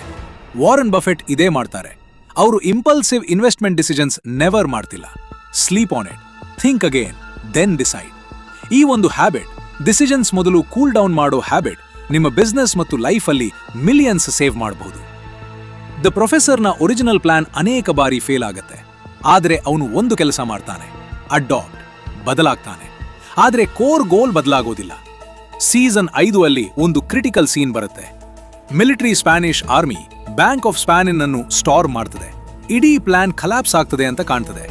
ವಾರನ್ ಬಫೆಟ್ ಇದೇ ಮಾಡ್ತಾರೆ. ಅವರು ಇಂಪಲ್ಸಿವ್ ಇನ್ವೆಸ್ಟ್ಮೆಂಟ್ ಡಿಸಿಷನ್ಸ್ ನೆವರ್ ಮಾಡ್ತಿಲ್ಲ. Sleep on it, think again, then decide. ಈ ಒಂದು ಹ್ಯಾಬಿಟ್, ಡಿಸಿಷನ್ಸ್ ಮೊದಲು ಕೂಲ್ ಡೌನ್ ಮಾಡೋ ಹ್ಯಾಬಿಟ್, ನಿಮ್ಮ ಬಿಸ್ನೆಸ್ ಮತ್ತು ಲೈಫಲ್ಲಿ ಮಿಲಿಯನ್ಸ್ ಸೇವ್ ಮಾಡಬಹುದು. ದ ಪ್ರೊಫೆಸರ್ನ ಒರಿಜಿನಲ್ ಪ್ಲಾನ್ ಅನೇಕ ಬಾರಿ ಫೇಲ್ ಆಗತ್ತೆ. ಆದರೆ ಅವನು ಒಂದು ಕೆಲಸ ಮಾಡ್ತಾನೆ: ಅಡಾಪ್ಟ್, ಬದಲಾಗ್ತಾನೆ. ಆದರೆ ಕೋರ್ ಗೋಲ್ ಬದಲಾಗೋದಿಲ್ಲ. ಸೀಸನ್ 5 ಅಲ್ಲಿ ಒಂದು ಕ್ರಿಟಿಕಲ್ ಸೀನ್ ಬರುತ್ತೆ. Military Spanish army bank of ಸ್ಪ್ಯಾನಿನ್ ಅನ್ನು ಸ್ಟಾರ್ಮ್ ಮಾಡ್ತದೆ. ಇಡೀ ಪ್ಲಾನ್ ಖಲಾಪ್ಸ್ ಆಗ್ತದೆ ಅಂತ ಕಾಣ್ತದೆ.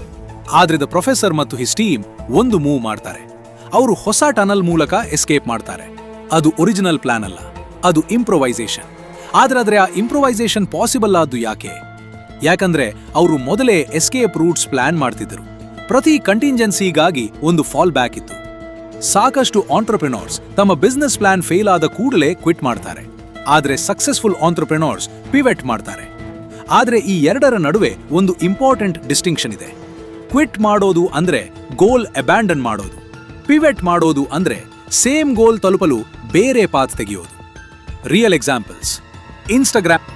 ಆದ್ರೆ ದ ಪ್ರೊಫೆಸರ್ ಮತ್ತು ಹಿಸ್ ಟೀಮ್ ಒಂದು ಮೂವ್ ಮಾಡ್ತಾರೆ. ಅವರು ಹೊಸ ಟನಲ್ ಮೂಲಕ ಎಸ್ಕೇಪ್ ಮಾಡ್ತಾರೆ. ಅದು ಒರಿಜಿನಲ್ ಪ್ಲಾನ್ ಅಲ್ಲ, ಅದು ಇಂಪ್ರೊವೈಸೇಷನ್. ಆದ್ರೆ ಆ ಇಂಪ್ರೊವೈಸೇಷನ್ ಪಾಸಿಬಲ್ ಆದ್ದು ಯಾಕೆ? ಯಾಕಂದ್ರೆ ಅವರು ಮೊದಲೇ ಎಸ್ಕೇಪ್ ರೂಟ್ಸ್ ಪ್ಲಾನ್ ಮಾಡ್ತಿದ್ದರು. ಪ್ರತಿ ಕಂಟಿಂಜೆನ್ಸಿಗಾಗಿ ಒಂದು ಫಾಲ್ ಬ್ಯಾಕ್ ಇತ್ತು. ಸಾಕಷ್ಟು ಆಂಟ್ರಪ್ರೆನೋರ್ಸ್ ತಮ್ಮ ಬಿಸ್ನೆಸ್ ಪ್ಲಾನ್ ಫೇಲ್ ಆದ ಕೂಡಲೇ ಕ್ವಿಟ್ ಮಾಡ್ತಾರೆ. ಆದ್ರೆ ಸಕ್ಸಸ್ಫುಲ್ ಆಂಟ್ರಪ್ರೆನೋರ್ಸ್ ಪಿವೆಟ್ ಮಾಡ್ತಾರೆ. ಆದ್ರೆ ಈ ಎರಡರ ನಡುವೆ ಒಂದು ಇಂಪಾರ್ಟೆಂಟ್ ಡಿಸ್ಟಿಂಕ್ಷನ್ ಇದೆ. ಕ್ವಿಟ್ ಮಾಡೋದು ಅಂದ್ರೆ ಗೋಲ್ ಅಬ್ಯಾಂಡನ್ ಮಾಡೋದು. ಪಿವೆಟ್ ಮಾಡೋದು ಅಂದ್ರೆ ಸೇಮ್ ಗೋಲ್ ತಲುಪಲು ಬೇರೆ ಪಾತ್ ತೆಗೆಯೋದು. Real examples: Instagram.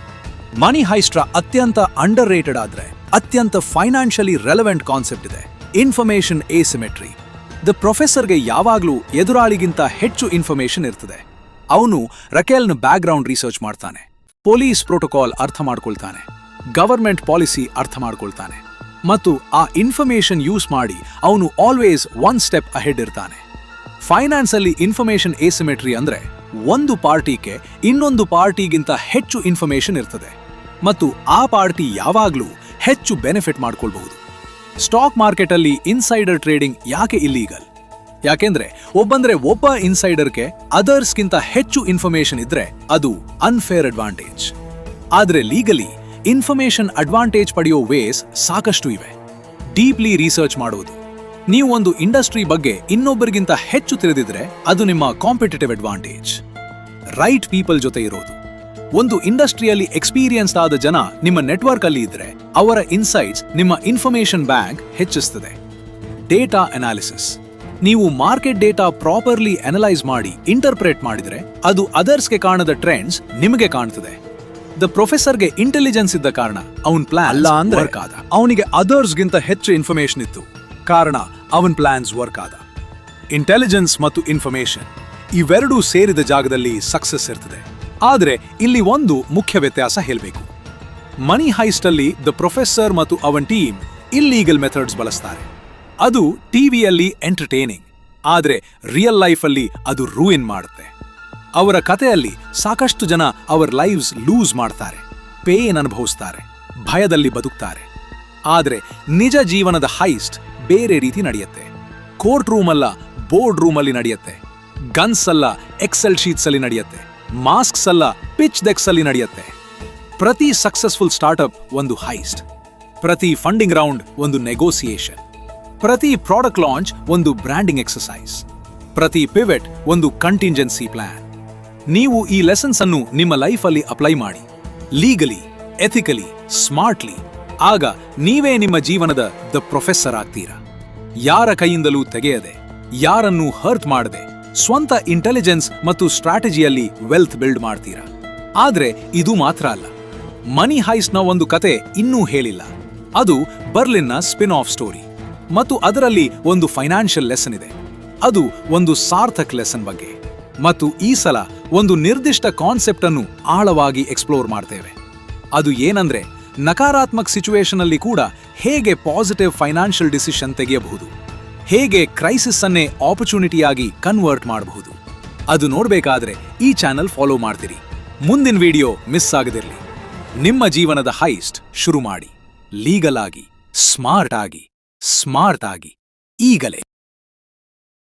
ಮನಿ ಹೈಸ್ಟ್ರಾ ಅತ್ಯಂತ ಅಂಡರ್ ರೇಟೆಡ್ ಆದ್ರೆ ಅತ್ಯಂತ ಫೈನಾನ್ಷಿಯಲಿ ರೆಲೆವೆಂಟ್ ಕಾನ್ಸೆಪ್ಟ್ ಇದೆ: ಇನ್ಫಾರ್ಮೇಶನ್ ಎಸಿಮೆಟ್ರಿ. ದ ಪ್ರೊಫೆಸರ್ಗೆ ಯಾವಾಗ್ಲೂ ಎದುರಾಳಿಗಿಂತ ಹೆಚ್ಚು ಇನ್ಫಾರ್ಮೇಶನ್ ಇರ್ತದೆ. ಅವನು ರಕೆಲ್ನ ಬ್ಯಾಕ್ಗ್ರೌಂಡ್ ರಿಸರ್ಚ್ ಮಾಡ್ತಾನೆ, ಪೊಲೀಸ್ ಪ್ರೋಟೋಕಾಲ್ ಅರ್ಥ ಮಾಡ್ಕೊಳ್ತಾನೆ, ಗವರ್ಮೆಂಟ್ ಪಾಲಿಸಿ ಅರ್ಥ ಮಾಡ್ಕೊಳ್ತಾನೆ ಮತ್ತು ಆ ಇನ್ಫಾರ್ಮೇಶನ್ ಯೂಸ್ ಮಾಡಿ ಅವನು ಆಲ್ವೇಸ್ ಒನ್ ಸ್ಟೆಪ್ ಅಹೆಡ್ ಇರ್ತಾನೆ. ಫೈನಾನ್ಸ್ ಅಲ್ಲಿ ಇನ್ಫಾರ್ಮೇಶನ್ ಎಸಿಮೆಟ್ರಿ ಅಂದ್ರೆ ಒಂದು ಪಾರ್ಟಿಗೆ ಇನ್ನೊಂದು ಪಾರ್ಟಿಗಿಂತ ಹೆಚ್ಚು ಇನ್ಫಾರ್ಮೇಶನ್ ಇರ್ತದೆ ಮತ್ತು ಆ ಪಾರ್ಟಿ ಯಾವಾಗ್ಲೂ ಹೆಚ್ಚು ಬೆನಿಫಿಟ್ ಮಾಡ್ಕೊಳ್ಬಹುದು. ಸ್ಟಾಕ್ ಮಾರ್ಕೆಟ್ ಅಲ್ಲಿ ಇನ್ಸೈಡರ್ ಟ್ರೇಡಿಂಗ್ ಯಾಕೆ ಇಲ್ಲೀಗಲ್? ಯಾಕೆಂದ್ರೆ ಒಬ್ಬ ಇನ್ಸೈಡರ್ಗೆ ಅದರ್ಸ್ಗಿಂತ ಹೆಚ್ಚು ಇನ್ಫಾರ್ಮೇಶನ್ ಇದ್ರೆ ಅದು ಅನ್ಫೇರ್ ಅಡ್ವಾಂಟೇಜ್. ಆದ್ರೆ ಲೀಗಲಿ ಇನ್ಫಾರ್ಮೇಶನ್ ಅಡ್ವಾಂಟೇಜ್ ಪಡೆಯೋ ವೇಸ್ ಸಾಕಷ್ಟು ಇವೆ. ಡೀಪ್ಲಿ ರಿಸರ್ಚ್ ಮಾಡೋದು. ನೀವು ಒಂದು ಇಂಡಸ್ಟ್ರಿ ಬಗ್ಗೆ ಇನ್ನೊಬ್ಬರಿಗಿಂತ ಹೆಚ್ಚು ತಿಳಿದಿದ್ರೆ ಅದು ನಿಮ್ಮ ಕಾಂಪಿಟೇಟಿವ್ ಅಡ್ವಾಂಟೇಜ್. ರೈಟ್ ಪೀಪಲ್ ಜೊತೆ ಇರೋದು. ಒಂದು ಇಂಡಸ್ಟ್ರಿಯಲ್ಲಿ ಎಕ್ಸ್ಪೀರಿಯನ್ಸ್ ಆದ ಜನ ನಿಮ್ಮ ನೆಟ್ವರ್ಕ್ ಅಲ್ಲಿ ಇದ್ರೆ ಅವರ ಇನ್ಸೈಟ್ಸ್ ನಿಮ್ಮ ಇನ್ಫಾರ್ಮೇಶನ್ ಬ್ಯಾಂಕ್ ಹೆಚ್ಚಿಸ್ತದೆ. Data analysis. ನೀವು ಮಾರ್ಕೆಟ್ ಡೇಟಾ ಪ್ರಾಪರ್ಲಿ ಅನಲೈಸ್ ಮಾಡಿ ಇಂಟರ್ಪ್ರೇಟ್ ಮಾಡಿದ್ರೆ ಅದು ಅದರ್ಸ್ಗೆ ಕಾಣದ ಟ್ರೆಂಡ್ಸ್ ನಿಮಗೆ ಕಾಣ್ತದೆ. ದ ಪ್ರೊಫೆಸರ್ಗೆ ಇಂಟೆಲಿಜೆನ್ಸ್ ಇದ್ದ ಕಾರಣ ಅವನ್ ಪ್ಲಾನ್ ಅಲ್ಲ ಅಂದ್ರೆ ವರ್ಕ್ ಆದ. ಅವನಿಗೆ ಅದರ್ಸ್ಗಿಂತ ಹೆಚ್ಚು ಇನ್ಫಾರ್ಮೇಶನ್ ಇತ್ತು, ಕಾರಣ ಅವನ್ ಪ್ಲಾನ್ಸ್ ವರ್ಕ್ ಆದ. ಇಂಟೆಲಿಜೆನ್ಸ್ ಮತ್ತು ಇನ್ಫಾರ್ಮೇಶನ್ ಇವೆರಡೂ ಸೇರಿದ ಜಾಗದಲ್ಲಿ ಸಕ್ಸಸ್ ಇರ್ತದೆ. ಆದ್ರೆ ಇಲ್ಲಿ ಒಂದು ಮುಖ್ಯ ವ್ಯತ್ಯಾಸ ಹೇಳಬೇಕು. ಮನಿ ಹೈಸ್ಟ್ ಅಲ್ಲಿ ದ ಪ್ರೊಫೆಸರ್ ಮತ್ತು ಅವನ್ ಟೀಮ್ ಇಲ್ಲೀಗಲ್ ಮೆಥಡ್ಸ್ ಬಳಸ್ತಾರೆ. ಅದು ಟಿವಿಯಲ್ಲಿ ಎಂಟರ್ಟೈನಿಂಗ್, ಆದ್ರೆ ರಿಯಲ್ ಲೈಫ್ ಅಲ್ಲಿ ಅದು ರೂಯಿನ್ ಮಾಡುತ್ತೆ. ಅವರ ಕಥೆಯಲ್ಲಿ ಸಾಕಷ್ಟು ಜನ ಅವರ ಲೈವ್ಸ್ ಲೂಸ್ ಮಾಡ್ತಾರೆ, ಪೇನ್ ಅನುಭವಿಸ್ತಾರೆ, ಭಯದಲ್ಲಿ ಬದುಕ್ತಾರೆ. ಆದ್ರೆ ನಿಜ ಜೀವನದ ಹೈಸ್ಟ್ ಬೇರೆ ರೀತಿ ನಡೆಯುತ್ತೆ. ಕೋರ್ಟ್ ರೂಮ್ ಅಲ್ಲ, ಬೋರ್ಡ್ ರೂಮ್ ಅಲ್ಲಿ ನಡೆಯುತ್ತೆ. ಗನ್ಸ್ ಅಲ್ಲ, ಎಕ್ಸೆಲ್ ಶೀಟ್ಸ್ ಅಲ್ಲಿ ನಡೆಯುತ್ತೆ. ಮಾಸ್ಕ್ಸ್ ಅಲ್ಲ, ಪಿಚ್ ಡೆಕ್ಸ್ ಅಲ್ಲಿ ನಡೆಯುತ್ತೆ. ಪ್ರತಿ ಸಕ್ಸಸ್ಫುಲ್ ಸ್ಟಾರ್ಟ್ಅಪ್ ಒಂದು ಹೈಸ್ಟ್, ಪ್ರತಿ ಫಂಡಿಂಗ್ ರೌಂಡ್ ಒಂದು ನೆಗೋಸಿಯೇಷನ್, ಪ್ರತಿ ಪ್ರಾಡಕ್ಟ್ ಲಾಂಚ್ ಒಂದು ಬ್ರ್ಯಾಂಡಿಂಗ್ ಎಕ್ಸರ್ಸೈಸ್, ಪ್ರತಿ ಪಿವೆಟ್ ಒಂದು ಕಂಟಿಂಜೆನ್ಸಿ ಪ್ಲಾನ್. ನೀವು ಈ ಲೆಸನ್ಸ್ ಅನ್ನು ನಿಮ್ಮ ಲೈಫಲ್ಲಿ ಅಪ್ಲೈ ಮಾಡಿ, ಲೀಗಲಿ, ಎಥಿಕಲಿ, ಸ್ಮಾರ್ಟ್ಲಿ. ಆಗ ನೀವೇ ನಿಮ್ಮ ಜೀವನದ ದ ಪ್ರೊಫೆಸರ್ ಆಗ್ತೀರಾ. ಯಾರ ಕೈಯಿಂದಲೂ ತೆಗೆಯದೆ, ಯಾರನ್ನೂ ಹರ್ಟ್ ಮಾಡದೆ, ಸ್ವಂತ ಇಂಟೆಲಿಜೆನ್ಸ್ ಮತ್ತು ಸ್ಟ್ರಾಟಜಿಯಲ್ಲಿ ವೆಲ್ತ್ ಬಿಲ್ಡ್ ಮಾಡ್ತೀರಾ. ಆದ್ರೆ ಇದು ಮಾತ್ರ ಅಲ್ಲ, ಮನಿ ಹೈಸ್ಟ್ನ ಒಂದು ಕತೆ ಇನ್ನೂ ಹೇಳಿಲ್ಲ. ಅದು ಬರ್ಲಿನ್ನ ಸ್ಪಿನ್ ಆಫ್ ಸ್ಟೋರಿ, ಮತ್ತು ಅದರಲ್ಲಿ ಒಂದು ಫೈನಾನ್ಷಿಯಲ್ ಲೆಸನ್ ಇದೆ. ಅದು ಒಂದು ಸಾರ್ಥಕ್ ಲೆಸನ್ ಬಗ್ಗೆ. ಮತ್ತು ಈ ಸಲ ಒಂದು ನಿರ್ದಿಷ್ಟ ಕಾನ್ಸೆಪ್ಟ್ ಅನ್ನು ಆಳವಾಗಿ ಎಕ್ಸ್ಪ್ಲೋರ್ ಮಾಡ್ತೇವೆ. ಅದು ಏನಂದ್ರೆ, ನಕಾರಾತ್ಮಕ ಸಿಚುವೇಶನ್ ಅಲ್ಲಿ ಕೂಡ ಹೇಗೆ ಪಾಸಿಟಿವ್ ಫೈನಾನ್ಷಿಯಲ್ ಡಿಸಿಷನ್ ತೆಗೆಯಬಹುದು, ಹೇಗೆ ಕ್ರೈಸಿಸ್ ಅನ್ನೇ ಆಪರ್ಚುನಿಟಿಯಾಗಿ ಕನ್ವರ್ಟ್ ಮಾಡಬಹುದು. ಅದು ನೋಡ್ಬೇಕಾದ್ರೆ ಈ ಚಾನೆಲ್ ಫಾಲೋ ಮಾಡ್ತೀರಿ. ಮುಂದಿನ ವಿಡಿಯೋ ಮಿಸ್ ಆಗದಿರಲಿ. ನಿಮ್ಮ ಜೀವನದ ಹೈಸ್ಟ್ ಶುರು ಮಾಡಿ, ಲೀಗಲ್ ಆಗಿ, ಸ್ಮಾರ್ಟ್ ಆಗಿ, ಈಗಲೇ.